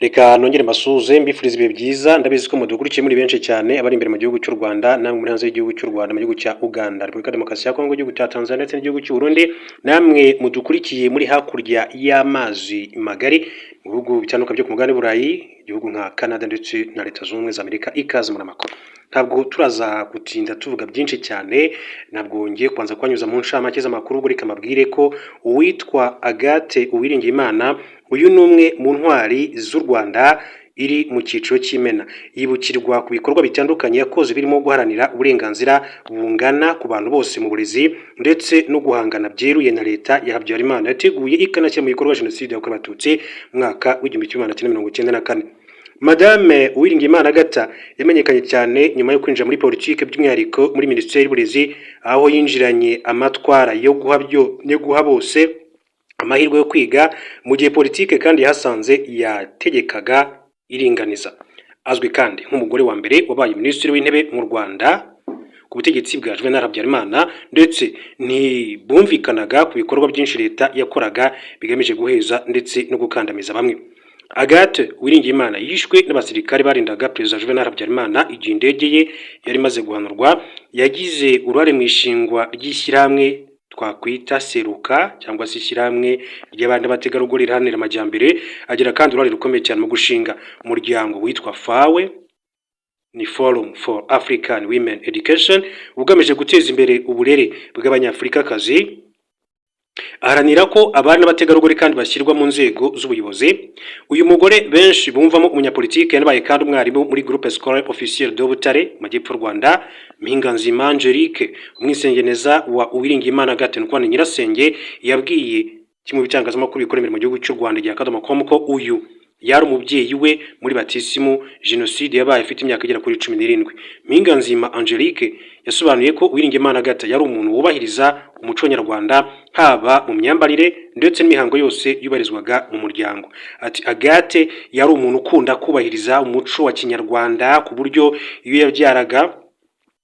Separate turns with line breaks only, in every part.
Reka nongere mbasuhuze mbifuriza ibihe byiza ndabizi ko mudukurikiye muri benshi cyane abari imbere mu gihugu cy'u Rwanda namwe muri hanze y'igihugu cy'u Rwanda mu gihugu cya Uganda Repubulika Demokarasi ya Kongo igihugu cya Tanzania ndetse n'igihugu cy'u Burundi namwe mudukurikiye muri hakurya y'amazi magari mu bihugu bitandukanye byo ku mugabane w'Uburayi igihugu nka Canada ndetse na Leta Zunze Ubumwe za Amerika ikaze muri amakuru ntabwo turaza gutinda tuvuga byinshi cyane ntabwo ngiye kwanza kwanyuza mu nshamake z'amakuru buri kamabwire ko uwitwa Agathe Uwiringiyimana uyu numwe mu ntwari z'u Rwanda iri mu cyiciro cy'Imena yibukirwa ku bikorwa bitandukanye yakoze birimo guharanira uburenganzira bungana ku bantu bose mu burezi ndetse no guhangana byeruye na leta ya Habyarimana yateguye ikanashyira mu bikorwa jenoside yakorewe abatutsi mwaka w'1994. Madame Uwiringiyimana Agatha yamenyekanye cyane nyuma yo kwinjira muri politike by'umwihariko muri Minisiteri y'Uburezi aho yinjiranye amatwara yo guha bose amahirwe yo kwiga mu gihe politike kandi yahasanze yategekaga iringaniza. Azwi kandi nk'umugore wa mbere wabaye minisitiri w'intebe mu Rwanda ku butegetsi bwa Juvenal Habyarimana ndetse ntibumvikanaga ku bikorwa byinshi leta yakoraga bigamije guheza ndetse no gukandamiza bamwe. Agathe Uwiringiyimana yishwe n'abasirikare barindaga Perezida Juvenal Habyarimana igihe indege ye yari imaze guhanurwa. Yagize uruhare mu ishingwa ry'ishyirahamwe twakwita Seruka cyangwa se ishyirahamwe ry'abandi bategarugori riharanira amajyambere. Agira kandi uruhare rukomeye cyane mu gushinga umuryango witwa FAWE ni Forum for African Women Education ugamije guteza imbere uburere bw'abanyafurikakazi. Aharanira ko abana n'abategarugori kandi bashyirwa mu nzego z'ubuyobozi. Uyu mugore benshi bumvamo umunyapolitike yanabaye kandi umwarimu muri Groupe Scolaire Officiel de Butare mu Majyepfo y'u Rwanda. Mpinganzima Angelique umwisengeneza wa Uwiringiyimana Agathe Nkwano Nyirasenge yabwiye kimwe bitangazamakuru bikorera mu gihugu cy'u Rwanda gihe akadomo.com ko uyu yari umubyeyi we muri batisimu jenoside yabaye afite imyaka igera kuri 17. Mpinganzima Angelique yasobanuye ko Uwiringiyimana Agathe yari umuntu wubahiriza umuco nyarwanda haba mu myambarire ndetse n'imihango yose yubarizwaga mu muryango. Ati Agathe yari umuntu ukunda kubahiriza umuco wa kinyarwanda ku buryo iyo yabyaraga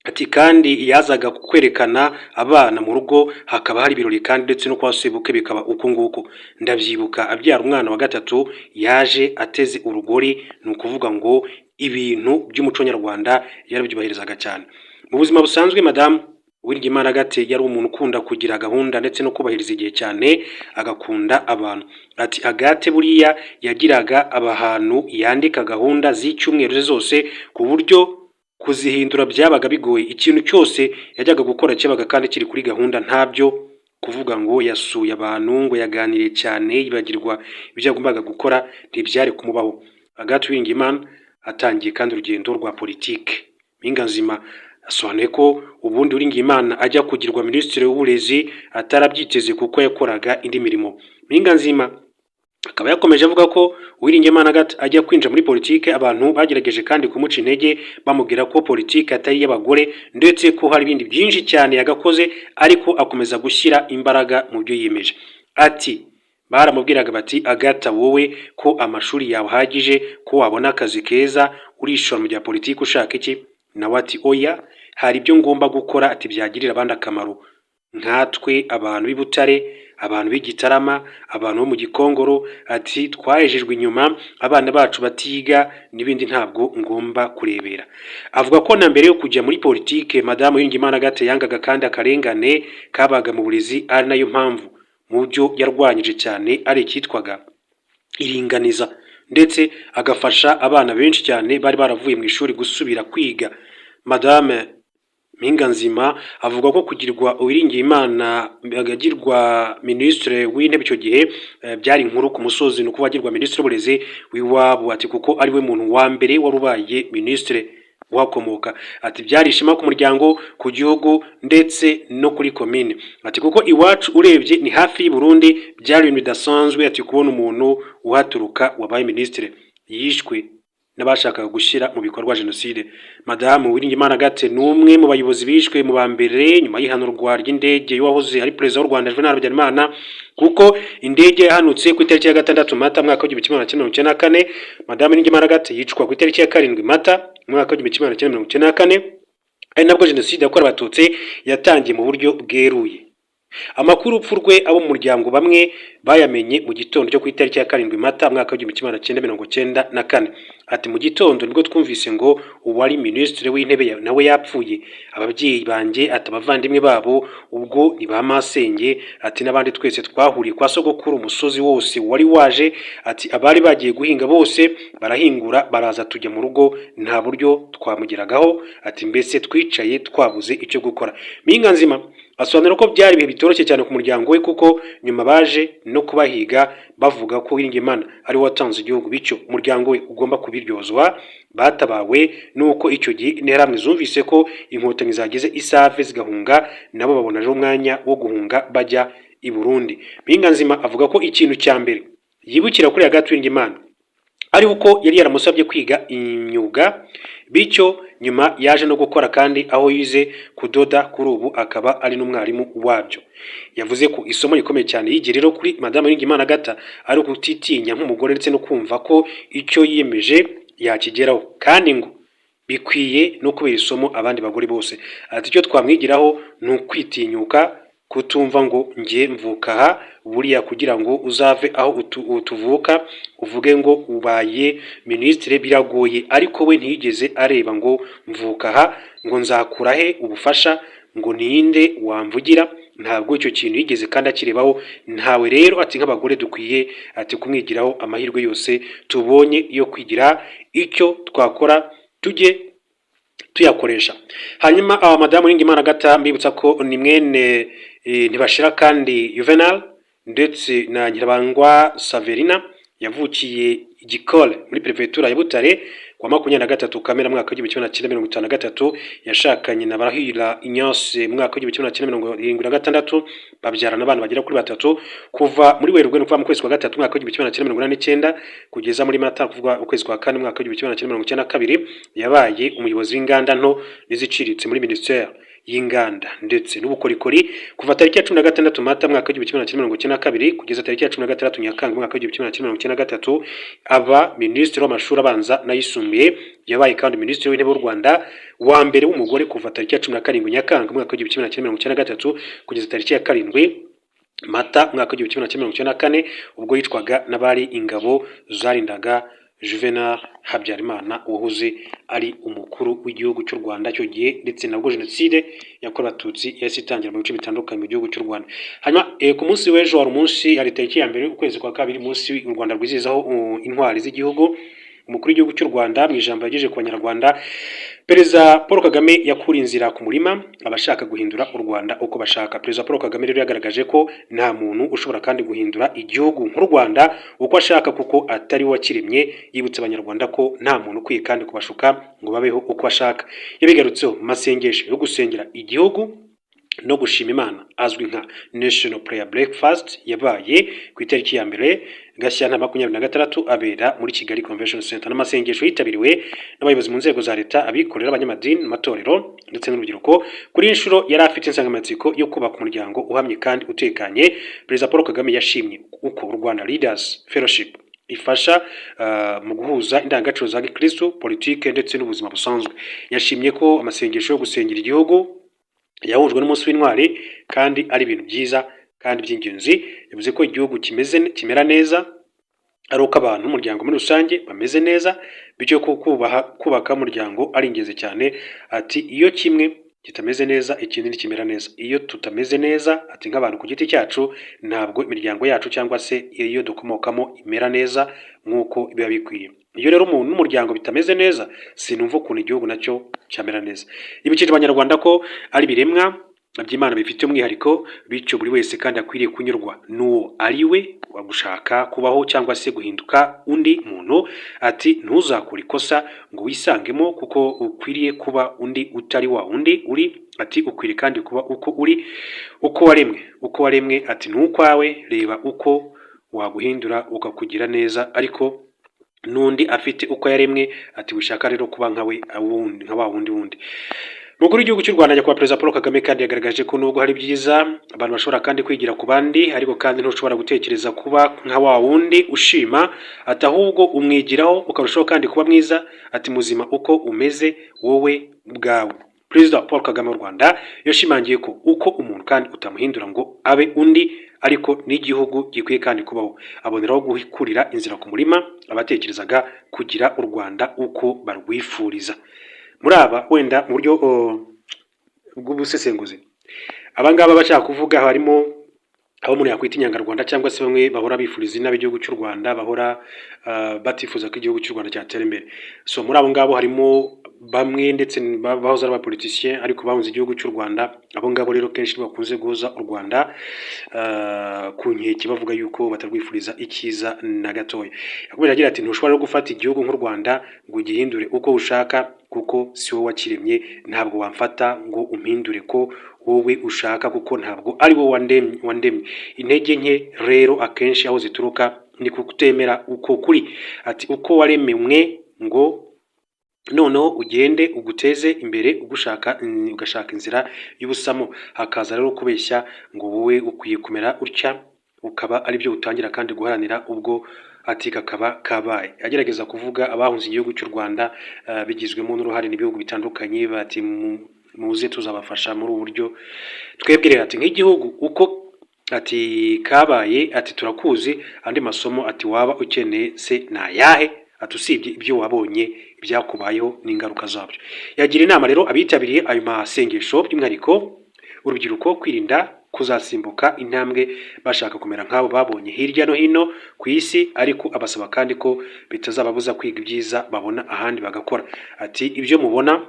ati kandi yazaga kwerekana abana mu rugo hakaba hari ibirori kandi ndetse no kwa sebuke bikaba uko nguko. Ndabyibuka abyara umwana wa gatatu yaje ateze urugori ni ukuvuga ngo ibintu by'umuco nyarwanda yarabyubahirizaga cyane. Mu buzima busanzwe Madame Uwiringiyimana Agathe yari umuntu ukunda kugira gahunda ndetse no kubahiriza igihe cyane agakunda abantu. Ati Agathe buriya yagiraga abahantu yandika gahunda z'icyumweru zose ku buryo kuzihindura byabaga bigoye. Ikintu cyose yajyaga gukora cyabaga kandi kiri kuri gahunda ntabyo kuvuga ngo yasuye abantu ngo yaganiriye cyane yibagirwa ibyo yagombaga gukora ntibyari kumubaho. Agathe Uwiringiyimana atangiye kandi urugendo rwa politike. Mpinganzima asobanuye ko ubundi Uwiringiyimana ajya kugirwa minisitiri w'uburezi atarabyiteze kuko yakoraga indi mirimo. Mpinganzima akaba yakomeje avuga ko Uwiringiyimana Agathe ajya kwinjira muri politike abantu bagerageje kandi kumuca intege bamubwira ko politike atari y'abagore ndetse ko hari ibindi byinshi cyane yagakoze ariko akomeza gushyira imbaraga mu byo yiyemeje. Ati baramubwiraga bati Agathe wowe ko amashuri yawe ahagije ko wabona akazi keza urishora mu bya politike ushaka iki? Nawe ati oya hari ibyo ngomba gukora ati byagirira abandi akamaro nkatwe abantu b'i Butare abantu b'Igitarama abantu bo mu Gikongoro ati twahejejwe inyuma abana bacu batiga n'ibindi ntabwo ngomba kurebera. Avuga ko na mbere yo kujya muri politike Madame Uwiringiyimana Agathe yangaga kandi akarengane kabaga mu burezi ari nayo mpamvu mu byo yarwanyije cyane ari icyitwaga iringaniza ndetse agafasha abana benshi cyane bari baravuye mu ishuri gusubira kwiga. Madame Mpinganzima avuga ko kugirwa Uwiringiyimana agirwa minisitiri w'intebe icyo gihe byari inkuru ku musozi no kubagirwa minisitiri w'uburezi w'iwabo ati kuko ari we muntu wa mbere warubaye minisitiri wakomoka. Ati byari ishema ku muryango ku gihugu ndetse no kuri komine. Ati kuko iwacu urebye ni hafi y'u Burundi byari ibintu bidasanzwe ati kubona umuntu uhaturuka wabaye minisitiri. Yishwe n'abashakaga gushyira mu bikorwa jenoside. Madame Uwiringiyimana Agathe ni umwe mu bayobozi bishwe mu ba mbere nyuma y'ihanurwa ry'indege y'uwahoze ari perezida w'u Rwanda Juvenal Habyarimana kuko indege yahanutse ku itariki ya 6 Mata mwaka wa 1994. Madame Uwiringiyimana Agathe yicwa ku itariki ya 7 Mata mwaka wa 1994 ari nabwo jenoside yakorewe abatutsi yatangiye mu buryo bweruye. Amakuru urupfu rwe abo mu muryango bamwe bayamenye mu gitondo cyo ku itariki ya 7 Mata mwaka wa 1994. Ati mu gitondo nibwo twumvise ngo uwari minisitiri w'intebe nawe yapfuye. Ababyeyi banjye ati abavandimwe babo ubwo ni ba masenge ati n'abandi twese twahuriye kwa sogokuru umusozi wose wari waje ati abari bagiye guhinga bose barahingura baraza tujya mu rugo nta buryo twamugeragaho ati mbese twicaye twabuze icyo gukora. Mpinga nzima asobanura ko byari ibihe bitoroshye cyane ku muryango we kuko nyuma baje no kubahiga bavuga ko Uwiringiyimana ari watanze igihugu bityo umuryango we ugomba kubiryozwa. Batabawe nuko icyo gihe interahamwe zumvise ko inkotanyi zageze Isave zigahunga nabo babona rero umwanya wo guhunga bajya i Burundi. Mpinga nzima avuga ko ikintu cya mbere yibukira kuri Agathe Uwiringiyimana ari uko yari yaramusabye kwiga imyuga bityo nyuma yaje no gukora kandi aho yize kudoda kuri ubu akaba ari n'umwarimu wabyo. Yavuze ko isomo rikomeye cyane yigiriro kuri Madame Uwiringiyimana Agatha ari ukutitinya nk'umugore ndetse no kumva ko icyo yiyemeje yakigeraho kandi ngo bikwiye no kubera isomo abandi bagore bose. Ati icyo twamwigiraho ni ukwitinyuka kutumva ngo ngiye mvuka aha buriya kugira ngo uzave aho utuvuka uvuge ngo ubaye minisitiri biragoye ariko we ntiyigeze areba ngo mvuka aha ngo nzakura he ubufasha ngo ninde wamvugira ntabwo icyo kintu yigeze kandi akirebaho. Ntawe rero ati nk'abagore dukwiye ati kumwigiraho amahirwe yose tubonye yo kwigira icyo twakora tujye tuyakoresha. Hanyuma Madamu Uwiringiyimana Agatha mbibutsa ko ni mwene Ntibashira kandi Juvenal ndetse na Nyirabangwa Saverina yavukiye Gikole muri Prefetura ya Butare kwa 23 Kamena mwaka wa 1953. Yashakanye na Barahira Ignace mwaka wa 1976 babyarana abana bagera kuri 3 kuva muri Werurwe kuva mu kwezi kwa 3 mwaka wa 1989 kugeza muri Mata kuva ukwezi kwa 4 mwaka wa 1992. Yabaye umuyobozi w'inganda nto n'iziciritse muri Ministère y'inganda ndetse n'ubukorikori kuva tariki ya 16 Mata mwaka wa 1992 kugeza tariki ya 16 Nyakanga mwaka wa 1993. Aba minisitiri w'amashuri abanza n'ayisumbuye. Yabaye kandi minisitiri w'intebe w'u Rwanda wa mbere w'umugore kuva tariki ya 17 Nyakanga mwaka wa 1993 kugeza tariki ya 7 Mata mwaka wa 1994 ubwo yicwaga n'abari ingabo zarindaga Juvenal Habyarimana wahoze ari umukuru w'igihugu cy'u Rwanda cyo gihe ndetse nabwo jenoside yakorewe Abatutsi yahise itangira mu bice bitandukanye mu gihugu cy'u Rwanda. Hanyuma ku munsi w'ejo wari umunsi yari tariki ya mbere ukwezi kwa 2 munsi u Rwanda rwizizaho intwari z'igihugu. Umukuru w'igihugu cy'u Rwanda mu ijambo yagejeje ku Banyarwanda Perezida Paul Kagame yakura inzira ku murima abashaka guhindura u Rwanda uko bashaka. Perezida Paul Kagame rero yagaragaje ko nta muntu ushobora kandi guhindura igihugu nk'u Rwanda uko ashaka kuko atari wakiremye. Yibutse Abanyarwanda ko nta muntu ukwiye kandi kubashuka ngo babeho uko ashaka. Yabigarutseho masengesho yo gusengera igihugu no gushima Imana azwi nka National Prayer Breakfast yabaye ku itariki ya mbere Gashyantare 2026 abera muri Kigali Convention Center. N'amasengesho yitabiriwe n'abayobozi mu nzego za leta, abikorera, abanyamadini, amatorero ndetse n'urubyiruko. Kuri inshuro yari afite insanganyamatsiko yo kubaka umuryango uhamye kandi utekanye. Perezida Paul Kagame yashimye uko Rwanda Leaders Fellowship ifasha mu guhuza indangagaciro za Gikristo, politike ndetse n'ubuzima busanzwe. Yashimye ko amasengesho yo gusengera igihugu yahujwe n'umunsi w'intwari kandi ari ibintu byiza kandi by'ingenzi. Yavuze ko igihugu kimera neza ari uko abantu n'umuryango muri rusange bameze neza, bityo ko kubaka umuryango ari ingenzi cyane. Ati iyo kimwe kitameze neza ikindi ntikimera neza. Iyo tutameze neza ati nk'abantu ku giti cyacu ntabwo imiryango yacu cyangwa se iyo dukomokamo imera neza nk'uko biba bikwiye. Iyo rero umuntu n'umuryango bitameze neza sinumva ukuntu igihugu nacyo cyamera neza. Ibikije Abanyarwanda ko ari biremwa by'Imana bifite umwihariko bityo buri wese kandi akwiriye kunyurwa n'uwo ari we wagushaka kubaho cyangwa se guhinduka undi muntu. Ati ntuzakore ikosa ngo wisangemo kuko ukwiriye kuba undi utari wa undi uri. Ati ukwiriye kandi kuba uko uri uko waremwe. Ati n'ukwawe reba uko waguhindura ukakugira neza ariko n'undi afite uko yaremwe. Ati wishaka rero kuba nkawe nka wa wundi. Umukuru w'igihugu cy'u Rwanda nyakubahwa Perezida Paul Kagame kandi yagaragaje ko nubwo hari byiza abantu bashobora kandi kwigira ku bandi ariko kandi ntushobora gutekereza kuba nka wa wundi ushima. Ati ahubwo umwigiraho ukarushaho kandi kuba mwiza. Ati muzima uko umeze wowe ubwawe. Perezida Paul Kagame w'u Rwanda yashimangiye ko uko umuntu kandi utamuhindura ngo abe undi, ariko n'igihugu gikwiye kandi kubaho. Aboneraho gukurira inzira ku murima abatekerezaga kugira u Rwanda uko barwifuriza. Muri aba wenda mu buryo bw'ubusesenguzi, abangaba bashaka kuvuga harimo abo umuntu yakwita inyangarwanda cyangwa se bamwe bahora bifuriza inabi igihugu cy'u Rwanda, bahora batifuza ko igihugu cy'u Rwanda cyatera imbere. So muri abo ngabo harimo bamwe ndetse bahoze ari abapoliticiens ariko bahunze igihugu cy'u Rwanda. Abo ngabo rero kenshi bakunze guhoza u Rwanda ku nkeke bavuga yuko batarwifuriza icyiza na gatoya. Yakomeje agira ati ntushobora no gufata igihugu nk'u Rwanda ngo ugihindure uko ushaka, kuko si wowe wakiremye. Ntabwo wamfata ngo umpindure ko wowe ushaka, kuko ntabwo ari wowe wandemye. Intege nke rero akenshi aho zituruka ni kutemera uko kuri. Ati uko warememwe ngo noneho ugende uguteze imbere ugashaka inzira y'ubusamo, hakaza rero kubeshya ngo wowe ukwiye kumera utya, ukaba ari byo utangira kandi guharanira, ubwo ati kakaba kabaye. Agerageza kuvuga abahunze igihugu cy'u Rwanda bigizwemo n'uruhare n'ibihugu bitandukanye, bati muze tuzabafasha muri ubu buryo. Twebwe rero ati nk'igihugu uko ati kabaye, ati turakuzi, andi masomo ati waba ukeneye se nayahe, ati usibye ibyo wabonye ibyakubayeho n'ingaruka zabyo. Yagira inama rero abitabiriye ayo masengesho by'umwihariko urubyiruko kwirinda kuzasimbuka intambwe bashaka kumera nk'abo babonye hirya no hino ku isi, ariko abasaba kandi ko bitazababuza kwiga ibyiza babona ahandi bagakora. Ati ibyo mubona,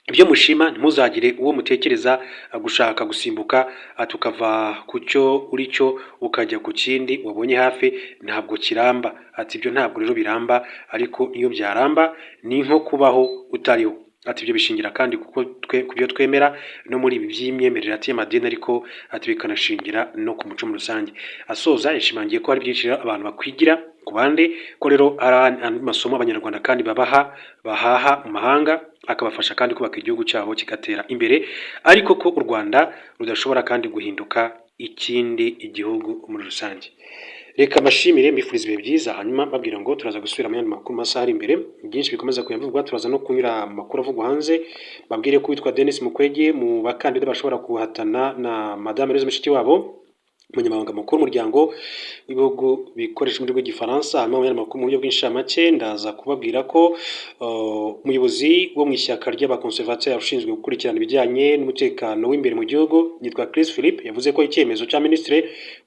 ibyo mushima, ntimuzagire uwo mutekereza gushaka gusimbuka, tukava ku cyo uri cyo ukajya ku kindi wabonye hafi, ntabwo kiramba. Ati ibyo ntabwo rero biramba, ariko iyo byaramba ni nko kubaho utariho. Ati ibyo bishingira kandi kuko ku byo twemera no muri ibi by'imyemerere ati y'amadini, ariko ati bikanashingira no ku muco muri rusange. Asoza yashimangiye ko hari byinshi abantu bakwigira ku bandi, ko rero ari andi masomo abanyarwanda kandi bahaha mu mahanga, akabafasha kandi kubaka igihugu cyabo kigatera imbere, ariko ko u Rwanda rudashobora kandi guhinduka ikindi igihugu muri rusange. Reka mbashimire, mbifuriza ibihe byiza, hanyuma babwira ngo turaza gusubira mu yandi makuru masaha ari imbere, byinshi bikomeza kuyavugwa. Turaza no kunyura amakuru avugwa hanze, babwire ko witwa Denis Mukwege mu bakandida bashobora kuhatana na Madame Louise Mushikiwabo, umunyamabanga mukuru w'umuryango w'ibihugu bikoresha ururimi rw'igifaransa. Hanyuma mu yandi makuru mu buryo bw'inshamake ndaza kubabwira ko umuyobozi wo mu ishyaka ry'abakonservateur ushinzwe gukurikirana ibijyanye n'umutekano w'imbere mu gihugu yitwa Chris Philippe, yavuze ko icyemezo cya Minisitiri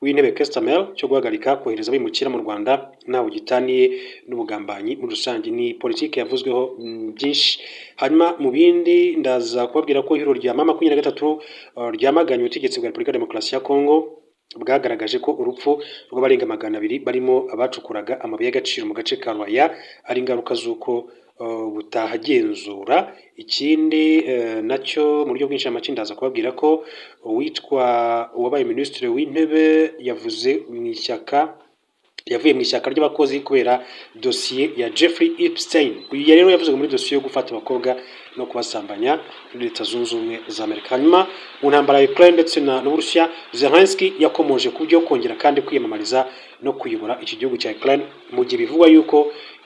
w'Intebe Kestamel cyo guhagarika kohereza abimukira mu Rwanda ntawe gitaniye n'ubugambanyi muri rusange. Ni politiki yavuzweho byinshi. Hanyuma mu bindi ndaza kubabwira ko ihuriro rya mama 23 ryamaganye ubutegetsi bwa Repubulika ya Demokarasi ya Kongo bwagaragaje ko urupfu rw'abarenga 200 barimo abacukuraga amabuye y'agaciro mu gace ka Rwaya ari ingaruka z'uko butahagenzura. Ikindi nacyo mu buryo bw'inshamake ndaza kubabwira ko uwabaye Minisitiri w'Intebe yavuye mu ishyaka ry'abakozi kubera dosiye ya Jeffrey Epstein. Uyu rero yavuze muri dosiye yo gufata abakobwa no kubasambanya muri Leta Zunze Ubumwe za Amerika. Hanyuma mu ntambara ya Ukraine ndetse n'Uburusiya, Zelensky yakomoje ku byo kongera kandi kwiyamamariza no kuyobora iki gihugu cya Ukraine, mu gihe bivugwa yuko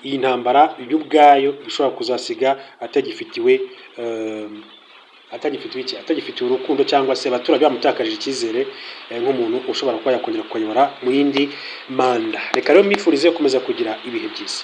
iyi ntambara y'ubwayo ishobora kuzasiga atagifitiwe urukundo, cyangwa se abaturage bamutakaje icyizere nk'umuntu ushobora kuba yakongera kuyobora mu yindi manda. Reka rero mbifurize gukomeza kugira ibihe byiza.